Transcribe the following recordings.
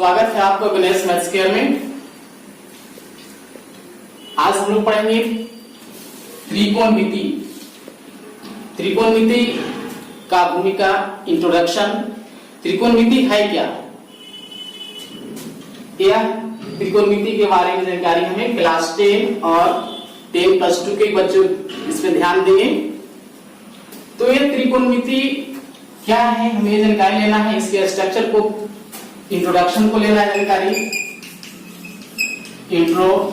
स्वागत है आपको गणेश मैथ्स केयर में। आज हम लोग पढ़ेंगे त्रिकोणमिति। त्रिकोणमिति का भूमिका, इंट्रोडक्शन। त्रिकोणमिति है क्या, यह त्रिकोणमिति के बारे में जानकारी हमें क्लास 10 और 10+2 के बच्चों इस पे ध्यान देंगे। तो यह त्रिकोणमिति क्या है, हमें जानकारी लेना है। इसके स्ट्रक्चर को, इंट्रोडक्शन को लेना है जानकारी। इंट्रोडक्शन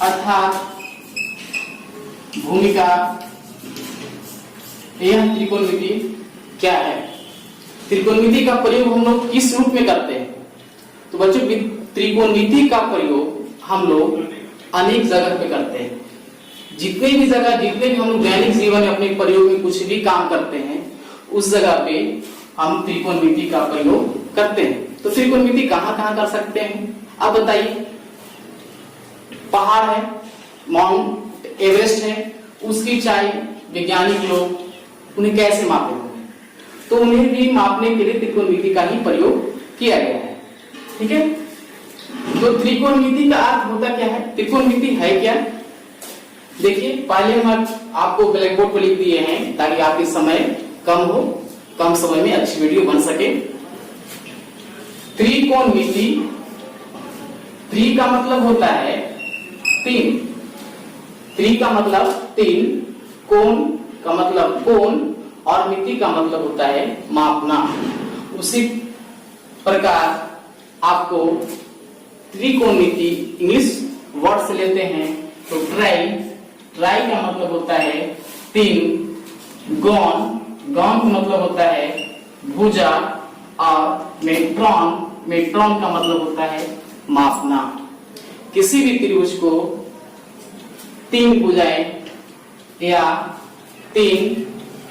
अर्थात भूमिका, यह त्रिकोणमिति क्या है, त्रिकोणमिति का प्रयोग हम लोग किस रूप में करते हैं। तो बच्चों, त्रिकोणमिति का प्रयोग हम लोग अनेक जगह पे करते हैं। जितने भी हम लोग दैनिक जीवन में अपने प्रयोग में कुछ भी काम करते हैं, उस जगह पे हम त्रिकोणमिति का प्रयोग करते हैं। तो त्रिकोणमिति कहां कहां कर सकते हैं, अब बताइए। पहाड़ है, माउंट एवरेस्ट है, उसकी ऊंचाई वैज्ञानिक लोग उन्हें कैसे मापेंगे, तो उन्हें भी मापने के लिए त्रिकोणमिति का ही प्रयोग किया गया है। ठीक है, तो त्रिकोणमिति का अर्थ होता क्या है, त्रिकोणमिति है क्या। देखिए, पहले हम आपको ब्लैक बोर्ड पर लिख दिए हैं ताकि आपके समय कम हो, कम समय में अच्छी वीडियो बन सके। त्रिकोणमिति, त्रि का मतलब होता है तीन, त्रि का मतलब तीन, कोण का मतलब कोण और मिति का मतलब होता है मापना। उसी प्रकार आपको त्रिकोणमिति इंग्लिश वर्ड से लेते हैं तो ट्राई, ट्राई का मतलब होता है तीन, गौण, गौण का मतलब होता है भुजा और मेट्रॉन, मेट्रॉन का मतलब होता है मापना। किसी भी त्रिभुज को तीन भुजाएं या तीन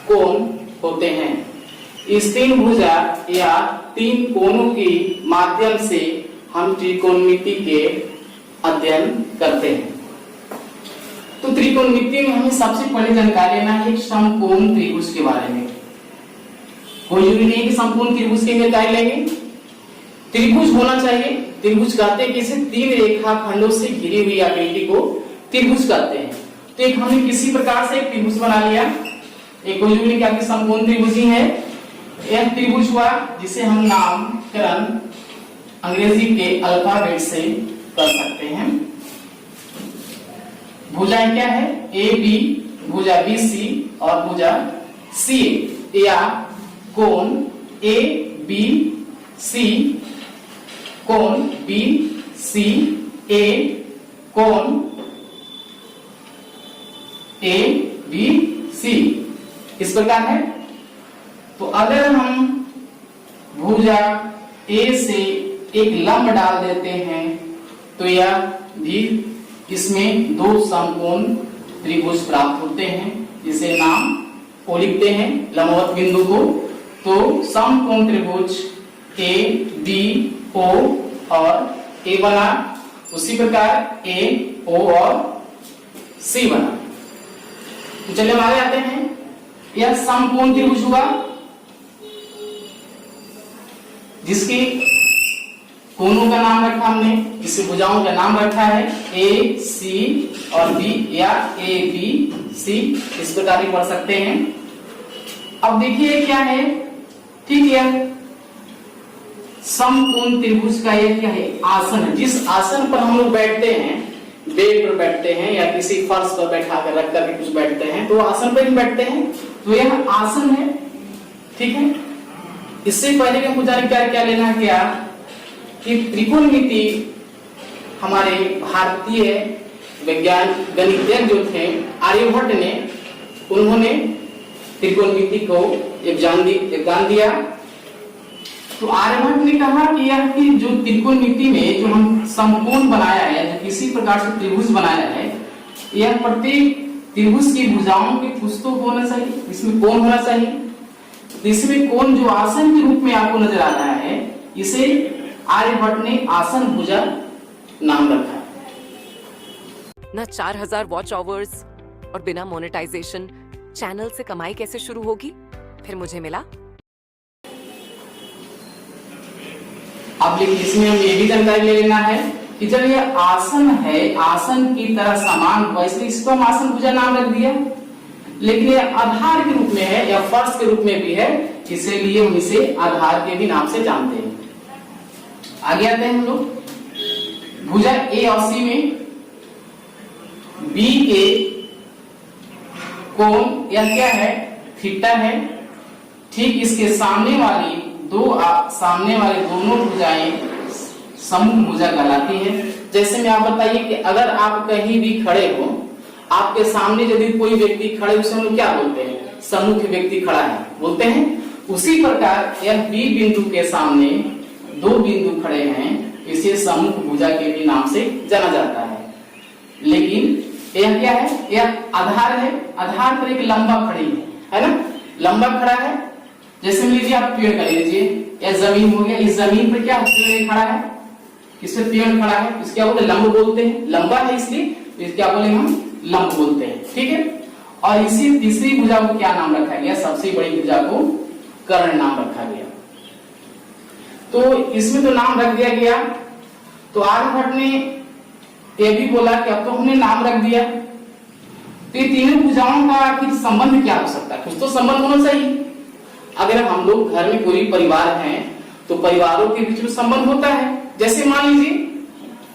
कोण होते हैं। इस तीन भुजा या तीन कोणों के माध्यम से हम त्रिकोणमिति के अध्ययन करते हैं। तो त्रिकोणमिति में हमें सबसे पहले जानकारी लेना है समकोण त्रिभुज के बारे में। कोई जरूरी नहीं कि संपूर्ण त्रिभुज की जानकारी लेंगे, त्रिभुज होना चाहिए। त्रिभुज कहते हैं किसी तीन रेखा खंडों से घिरी हुई आकृति को त्रिभुज कहते हैं। तो एक हमने किसी प्रकार से एक त्रिभुज बना लिया, एक कोई जरूरी क्या कि संपूर्ण त्रिभुज ही है। यह त्रिभुज हुआ जिसे हम नामकरण अंग्रेजी के अल्फाबेट से कर सकते हैं। भुजाएं क्या है, ए बी, भुजा बी सी और भुजा सी ए, या कोण ए बी सी, कोण बी सी ए, कोण ए बी सी, इस प्रकार है। तो अगर हम भुजा ए से एक लंब डाल देते हैं तो यह भी, इसमें दो समकोण त्रिभुज प्राप्त होते हैं, जिसे नाम को लिखते हैं लंबवत बिंदु को। तो समकोण त्रिभुज ए बी ओ और ए बना, उसी प्रकार ए ओ और सी बना। तो चलिए हम आगे आते हैं। यह समकोण त्रिभुज हुआ जिसकी कोणों का नाम रखा हमने, जिसकी भुजाओं का नाम रखा है ए सी और बी, या ए बी सी, इस प्रकार ही पढ़ सकते हैं। अब देखिए क्या है, ठीक है, समकोण त्रिभुज का ये क्या है, आसन है। जिस आसन पर हम लोग बैठते हैं, बेड पर बैठते हैं या किसी फर्श पर बैठा कर रख करके कुछ बैठते हैं, तो आसन पर ही बैठते हैं, तो यह आसन है। ठीक है, इससे पहले कि हमको जानकारी क्या लेना है क्या कि त्रिकोणमिति हमारे भारतीय विज्ञान गणितज्ञ जो थे आर्यभट्ट ने, उन्होंने त्रिकोणमिति को योगदान दिया। तो आर्यभट्ट ने कहा कि यह कि जो त्रिकोणमिति में जो हम समकोण बनाया है, जो किसी प्रकार से त्रिभुज बनाया है, यह प्रत्येक त्रिभुज की भुजाओं के कुछ तो होना चाहिए, इसमें कोण होना चाहिए। इसमें कोण जो आसन के रूप में आपको नजर आ रहा है, इसे आर्यभट्ट ने आसन भुजा नाम रखा। ना 4000 वॉच आवर्स और बिना मोनेटाइजेशन चैनल से कमाई कैसे शुरू होगी, फिर मुझे मिला अब देखिए इसमें हम ये भी जानकारी ले लेना है कि जब ये आसन है, आसन की तरह समान हुआ, इसलिए इसको हम आसन भुजा नाम रख दिया। लेकिन ये आधार के रूप में है या फर्श के रूप में भी है, इसीलिए हम इसे आधार के भी नाम से जानते हैं। आगे आते हैं हम लोग भुजा ए और सी में बी के कोण यह क्या है, थीटा है। ठीक इसके सामने वाली सामने वाली दोनों भुजाएं समूह भुजा कहलाती है। जैसे में आप बताइए कि अगर आप कहीं भी खड़े हो, आपके सामने यदि कोई व्यक्ति खड़े, उसे हम क्या बोलते हैं, सम्मुख व्यक्ति खड़ा है बोलते हैं। उसी प्रकार यह बी बिंदु के सामने दो बिंदु खड़े हैं, इसे सम्मुख भुजा के भी नाम से जाना जाता है। लेकिन यह क्या है, यह आधार है। आधार पर एक लंबा खड़ी है ना, लंबा खड़ा है। जैसे लीजिए आप पेड़ कर लीजिए, यह जमीन हो गया, इस जमीन पर क्या पेड़ खड़ा है, किस पे पेड़ खड़ा है, इसको क्या बोलते हैं, लंब बोलते हैं। लंबा है इसलिए क्या बोले हम, लंब बोलते हैं। ठीक है। और इसी तीसरी भुजा को क्या नाम रखा गया, सबसे बड़ी भुजा को कर्ण नाम रखा गया। तो इसमें तो नाम रख दिया गया। तो आर्यभट्ट ने यह भी बोला कि अब तो हमने नाम रख दिया, तो ये तीनों भुजाओं का आखिर संबंध क्या हो सकता है, कुछ तो संबंध होना चाहिए। अगर हम लोग घर में पूरी परिवार हैं तो परिवारों के बीच में संबंध होता है। जैसे मान लीजिए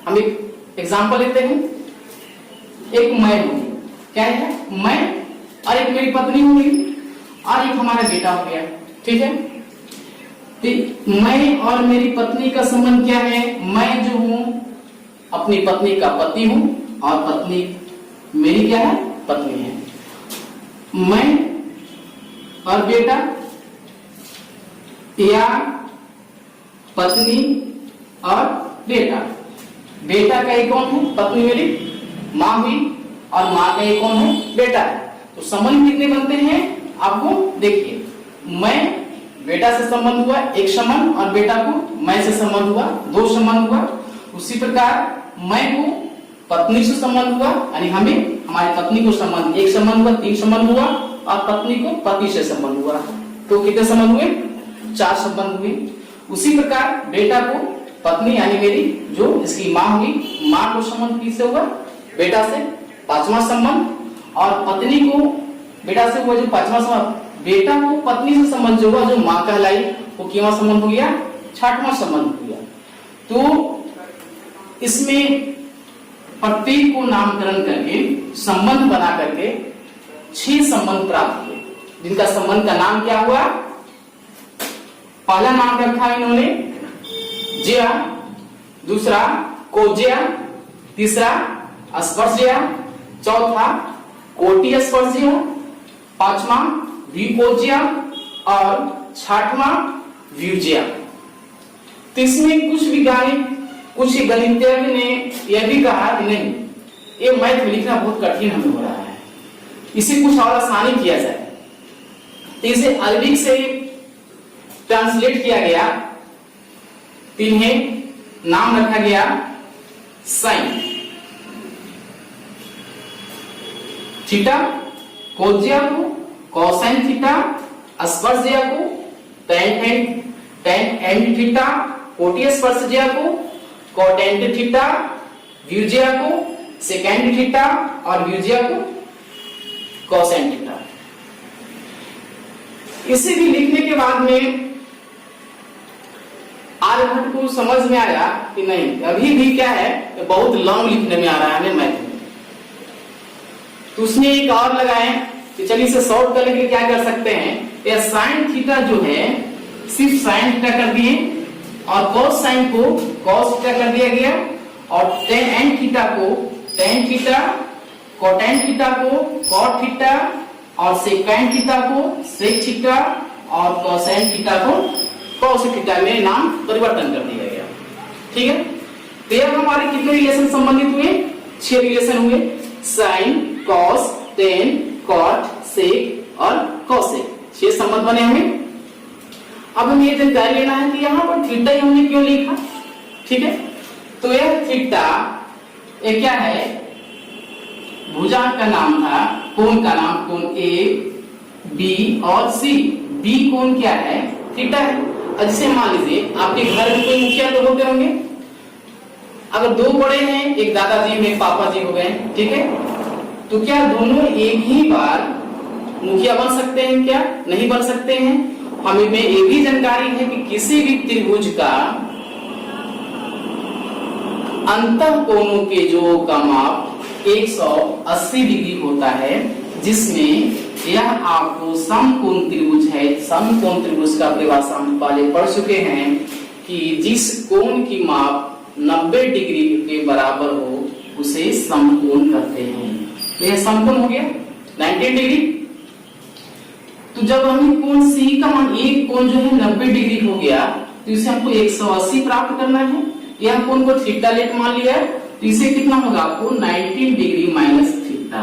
हम एक एग्जांपल लेते हैं, एक मैं हूं, क्या है, मैं, और एक मेरी पत्नी होगी और एक हमारा बेटा हो गया। ठीक है। तो मैं और मेरी पत्नी का संबंध क्या है, मैं जो हूं अपनी पत्नी का पति हूं और पत्नी मेरी क्या है, पत्नी है। मैं और बेटा या पत्नी और बेटा, बेटा का एक कौन है, पत्नी मेरी माँ हुई, और माँ का एक कौन है, बेटा है। तो संबंध कितने बनते हैं आपको देखिए, मैं बेटा से संबंध हुआ एक संबंध, और बेटा को मैं से संबंध हुआ दो संबंध हुआ। उसी प्रकार मैं को पत्नी से संबंध हुआ, यानी हमें हमारी पत्नी को संबंध एक संबंध हुआ, तीन संबंध हुआ, और पत्नी को पति से संबंध हुआ, तो कितने संबंध हुए, चार संबंध हुए। उसी प्रकार बेटा को पत्नी यानी मेरी जो इसकी माँ हुई, माँ को संबंध किससे हुआ, बेटा से, पांचवा संबंध, और पत्नी को बेटा से हुआ जो पांचवा संबंध, बेटा को पत्नी से संबंध जो हुआ जो माँ कहलाई, वो कितना संबंध हो गया, छठवां संबंध हो गया। तो इसमें प्रत्येक को नामकरण करके संबंध बना करके 6 संबंध प्राप्त हुए, जिनका संबंध का नाम क्या हुआ, पहला नाम रखा इन्होंने ज्या, दूसरा कोज्या, तीसरा स्पर्शज्या, चौथा कोटि स्पर्शज्या, पांचवा विकोज्या और छठवां व्यूज्या। तो इसमें कुछ गणितज्ञ ने यह भी कहा कि नहीं, ये मैथ लिखना बहुत कठिन हमें हो रहा है, इसे कुछ और आसानी किया जाए। तो इसे अरबिक से ट्रांसलेट किया गया, इन्हें नाम रखा गया साइन थीटा, कोज्या को कोसाइन थीटा, स्पर्शज्या को टेन एंड थीटा, कोटि स्पर्शज्या को कोटेंट थीटा, व्यूज्या को सेकेंड थीटा और व्यूज्या को कोसाइन थीटा। इसे भी लिखने के बाद में आर्यभट्ट को समझ में आया कि नहीं, अभी भी क्या है, बहुत लॉन्ग लिखने में आ रहा है मैथ में। तो उसने एक और लगाए कि चलिए इसे सॉल्व करने के लिए क्या कर सकते हैं, यह साइन थीटा जो है सिर्फ साइन थीटा कर दिए, और cos साइन को cos थीटा कर दिया गया, और tan थीटा को tan थीटा, कोटेन थीटा को cot थीटा, और सेकेंड थीटा को sec थीटा, और कोसाइन थीटा को cos थीटा में नाम परिवर्तन कर दिया गया। ठीक है। तो यह हमारे कितने रिलेशन संबंधित हुए, 6 रिलेशन हुए, sign, cos, tan, cot, sec और cosec, 6 संबंध बने हमें। अब हमें ये जानकारी लेना है कि यहाँ पर थीटा ही हमने क्यों लिखा। ठीक है। तो यह थीटा ये क्या है, भुजा का नाम था, कोण का नाम, कोण ए बी और सी, बी कोण क्या है, थीटा है। जैसे मान लीजिए आपके घर में कोई मुखिया तो होते होंगे। अगर दो बड़े हैं, एक दादाजी में एक पापा जी हो गए, ठीक है, तो क्या दोनों एक ही बार मुखिया बन सकते हैं? क्या नहीं बन सकते हैं? हमें में ये भी जानकारी है कि किसी भी त्रिभुज का अंतः कोणों के जो का माप 180 डिग्री होता है, जिसमें यह आपको समकोण त्रिभुज है। समकोण त्रिभुज का परिभाषा हम पहले पढ़ चुके हैं कि जिस कोण की माप 90 डिग्री के बराबर हो उसे समकोण कहते हैं। तो यह समकोण हो गया 90 डिग्री। तो जब हमें कोण सी का मान, एक कोण जो है 90 डिग्री हो गया, तो इसे हमको 180 प्राप्त करना है। यह कोण को थीटा लेट मान लिया है, तो इसे कितना होगा आपको 90 degree minus theta,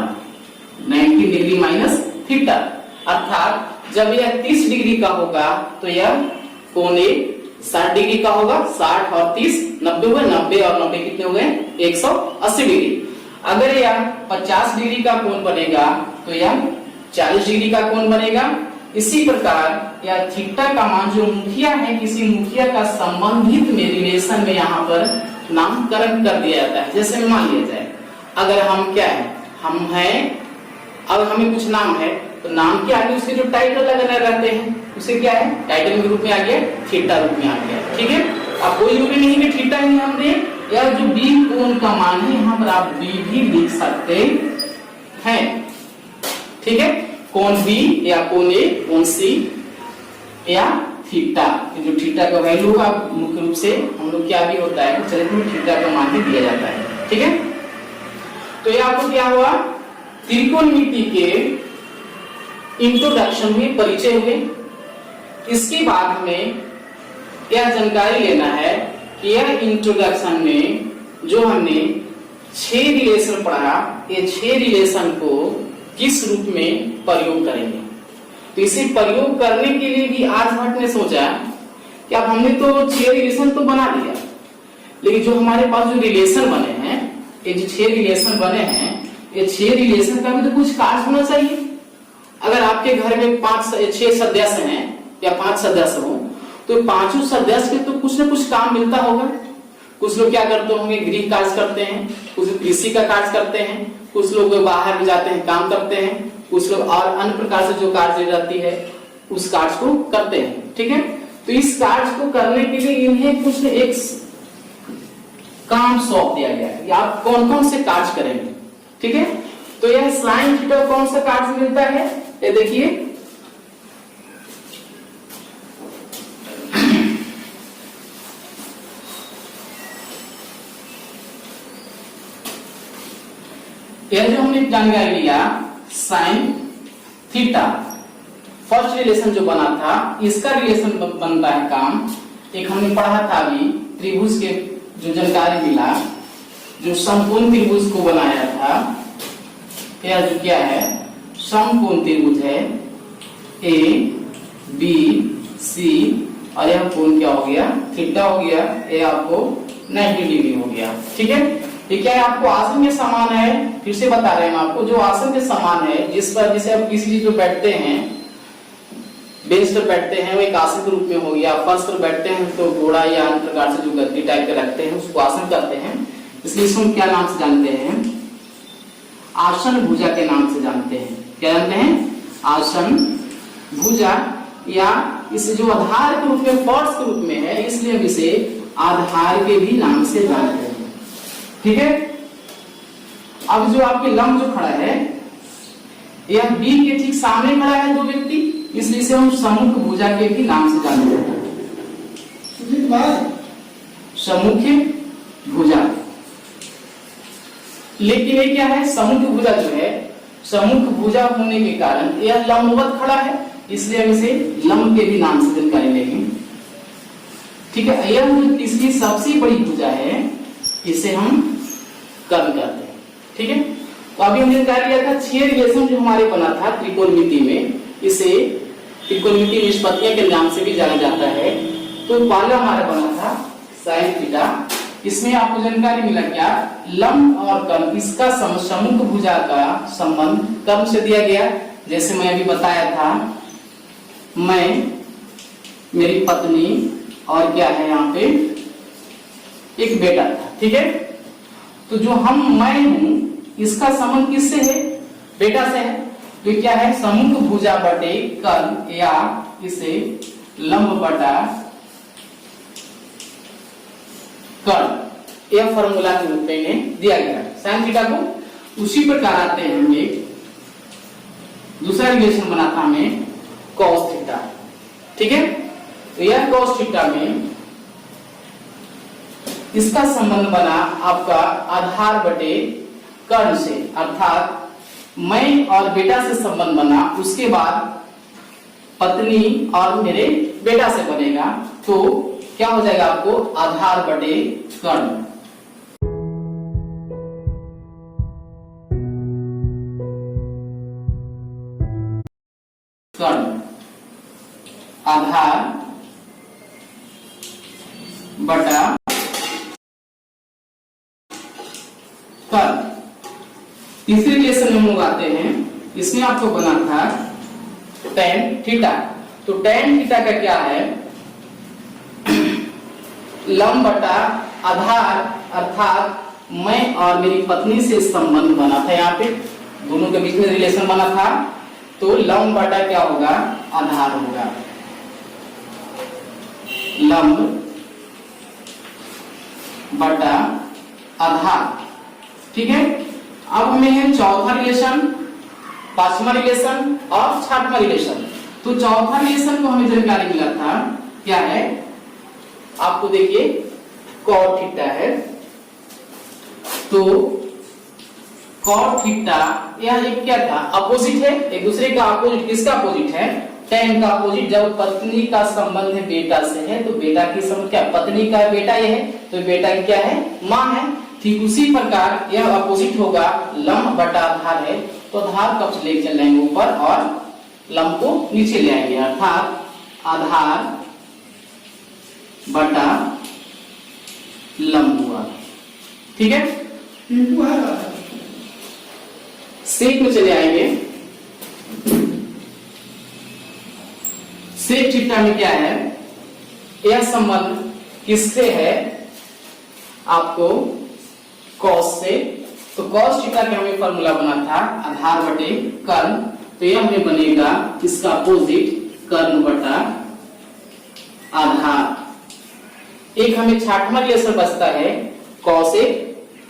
90 degree minus theta. अर्थात जब यह 30 डिग्री का होगा तो यह कोण 60 डिग्री का होगा। 60 और 30 90 हुए, 90 और 90 कितने हो गए 180 डिग्री। अगर यह 50 डिग्री का कोण बनेगा तो यह 40 डिग्री का कोण बनेगा। इसी प्रकार यह थीटा का मान जो मुखिया है, किसी मुखिया का संबंधित में रिलेशन में यहाँ पर नामकरण कर दिया जाता है। जैसे मान लिया जाए अगर हम क्या है, हम हैं, अब हमें कुछ नाम है तो नाम के आगे उसके जो टाइटल लगाने रहते हैं उसे क्या है, टाइटल के रूप में आ गया, थीटा रूप में आ गया। ठीक है, अब कोई रूप नहीं है, थीटा ही हम दे, या जो बी कोण का मान है यहाँ पर आप बी भी लिख सकते हैं। ठीक है, कोण बी या कोण ए, कोण सी या थीटा, जो थीटा का वैल्यू होगा मुख्य रूप से हम लोग क्या भी होता है चलिए थीटा का मान ही दिया जाता है। ठीक है, तो ये आपको क्या हुआ, त्रिकोणमिति के इंट्रोडक्शन में परिचय हुए। इसके बाद हमें यह जानकारी लेना है कि यह इंट्रोडक्शन में जो हमने 6 रिलेशन पढ़ा, ये 6 रिलेशन को किस रूप में प्रयोग करेंगे। तो इसे प्रयोग करने के लिए भी आर्यभट्ट ने सोचा कि अब हमने तो 6 रिलेशन तो बना दिया, लेकिन जो हमारे पास जो रिलेशन बने हैं, ये जो 6 रिलेशन बने हैं, ये 6 रिलेशन का भी तो कुछ कार्य होना चाहिए। अगर आपके घर में 6 सदस्य हैं या 5 सदस्य हो, तो पांचों सदस्य के तो कुछ ना कुछ काम मिलता होगा। कुछ लोग क्या करते होंगे, गृह कार्य करते हैं, कुछ कृषि का कार्य करते हैं, कुछ लोग बाहर भी जाते हैं काम करते हैं, कुछ लोग और अन्य प्रकार से जो कार्य रहती है उस कार्य को करते हैं। ठीक है, तो इस कार्य को करने के लिए इन्हें कुछ एक काम सौंप दिया गया है कि आप कौन कौन से कार्य करेंगे। ठीक है, तो यह साइन थीटा कौन सा कार्य मिलता है, ये देखिए, यह जो हमने जानकारी लिया साइन थीटा, फर्स्ट रिलेशन जो बना था, इसका रिलेशन बनता है काम। एक हमने पढ़ा था अभी त्रिभुज के जो जानकारी मिला, जो समकोण त्रिभुज को बनाया था, यह जो क्या है समकोण त्रिभुज है ए बी सी, और यह कोण क्या हो गया, थीटा हो गया, ये आपको 90 डिग्री हो गया। ठीक है, ये क्या है, आपको आसन के समान है। फिर से बता रहे हैं आपको, जो आसन के समान है, जिस पर जैसे आप किसी चीज पर बैठते हैं, बेंच पर बैठते हैं, वो एक आसन के रूप में हो गया। फर्श पर बैठते हैं तो घोड़ा या अन्य प्रकार से जो गद्दी टाइप के रखते हैं उसको आसन करते हैं। इसलिए इसको क्या नाम से जानते हैं, आसन भुजा के नाम से जानते हैं। क्या जानते हैं, आसन भुजा, या इसे जो आधार के रूप में, फर्श के रूप में है, इसलिए हम इसे आधार के भी नाम से जानते हैं। ठीक है, अब जो आपके लंब जो खड़ा है, यह बी के ठीक सामने खड़ा है दो व्यक्ति, इसलिए इसे हम सम्मुख भुजा के भी नाम से जानते हैं। सम्मुख भुजा, लेकिन ये क्या है, सम्मुख भुजा जो है, सम्मुख भुजा होने के कारण यह लंबवत खड़ा है, इसलिए हम इसे लंब के भी नाम से जानकारी लेंगे। ठीक है, यह जो तीसरी सबसे बड़ी भुजा है, इसे हम कर्ण कहते हैं। ठीक है, तो अभी हमने जानकारी लिया था 6 रिलेशन जो हमारे बना था त्रिकोणमिति में, इसे त्रिकोणमिति निष्पत्तियां के नाम से भी जाना जाता है। तो पहला हमारा बना था साइन थीटा, इसमें आपको जानकारी मिला क्या, लंब और कर्ण, इसका सम्मुख भुजा का संबंध कर्ण से दिया गया। जैसे मैं अभी बताया था, मैं मेरी पत्नी और क्या है यहाँ पे एक बेटा था, ठीक है। तो जो मैं हूं इसका संबंध किससे है? बेटा से है। तो क्या है? सम्मुख भुजा बटे कर्ण या इसे लंब बटा कर्ण, यह फॉर्मूला के रूप में दिया गया है साइन थीटा को। उसी प्रकार आते हैं हम एक दूसरा रिलेशन बनाता हमें कॉस थीटा, ठीक है। तो यह कॉस थीटा में इसका संबंध बना आपका आधार बटे कर्ण से, अर्थात मैं और बेटा से संबंध बना, उसके बाद पत्नी और मेरे बेटा से बनेगा। तो क्या हो जाएगा आपको? आधार बटे कर्ण। कर्ण आधार बटा कर्ण। तीसरे रिलेशन में हम लोग आते हैं, इसमें आपको बना था tan थीटा। तो tan थीटा का क्या है? लंब बटा आधार, अर्थात मैं और मेरी पत्नी से संबंध बना था, यहाँ पे दोनों के बीच में रिलेशन बना था। तो लंब बटा क्या होगा? आधार होगा। लंब बटा आधार, ठीक है। अब हमें है चौथा रिलेशन, पांचवा रिलेशन और छठवां रिलेशन। तो चौथा रिलेशन को हमें जानकारी मिला था, क्या है? आपको देखिए कॉट थीटा है। तो कॉट थीटा यह एक क्या था? अपोजिट है, एक दूसरे का अपोजिट। किसका अपोजिट है? tan का अपोजिट। जब पत्नी का संबंध है बेटा से है, तो बेटा की संबंध क्या? पत्नी का बेटा ये है, तो बेटा की क्या है? मां है। ठीक उसी प्रकार यह अपोजिट होगा, लंब बटा आधार है। तो आधार कब ले चल जाएंगे ऊपर और लंब को नीचे ले आएंगे, अर्थात आधार बटा लंब हुआ, ठीक है। सेक में चले आएंगे। सेक थीटा में क्या है? यह संबंध किससे है? आपको कॉस से। तो कॉस थीटा का हमें फॉर्मूला बना था आधार बटे कर्ण। तो यह हमें बनेगा इसका अपोजिट, कर्ण बटा आधार। एक हमें छठवां रिलेशन बचता है कॉसेक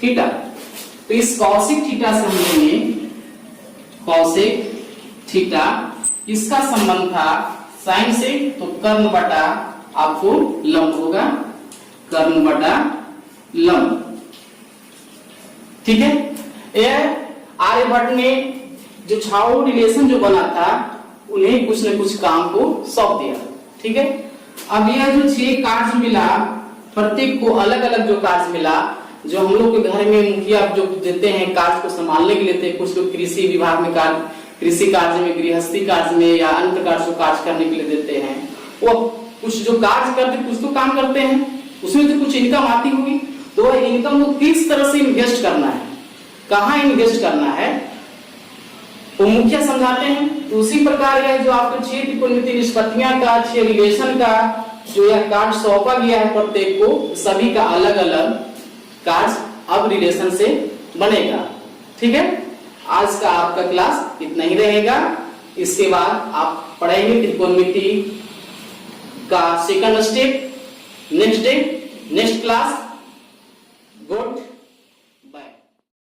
थीटा। तो इस कॉसेक थीटा से हम लेंगे कॉसेक थीटा, इसका संबंध था साइन से। तो कर्ण बटा आपको लंब होगा, कर्ण बटा लंब, ठीक है। यह आर्यभट्ट ने जो छाओ रिलेशन जो बना था, उन्हें कुछ न कुछ काम को सौंप दिया, ठीक है। अब यह जो 6 कार्य मिला, प्रत्येक को अलग अलग जो कार्य मिला, जो हम लोग के घर में मुखिया जो देते हैं कार्य को संभालने के लिए, कुछ लोग कृषि विभाग में कार्य, कृषि कार्य में, गृहस्थी कार्य में या अन्य प्रकार से कार्य करने के लिए देते हैं। वो कुछ जो कार्य करते, कुछ तो काम करते हैं, उसमें तो कुछ इनकम आती होगी। तो इनकम को किस तरह से इन्वेस्ट करना है, कहाँ इन्वेस्ट करना है, वो मुखिया समझाते हैं। तो उसी प्रकार यह जो आपको 6 त्रिकोणमितीय निष्पत्तियां का, 6 रिलेशन का जो यह कार्य सौंपा गया है प्रत्येक को, सभी का अलग अलग कार्य अब रिलेशन से बनेगा, ठीक है। आज का आपका क्लास इतना ही रहेगा। इसके बाद आप पढ़ेंगे त्रिकोणमिति का second step next day, next class.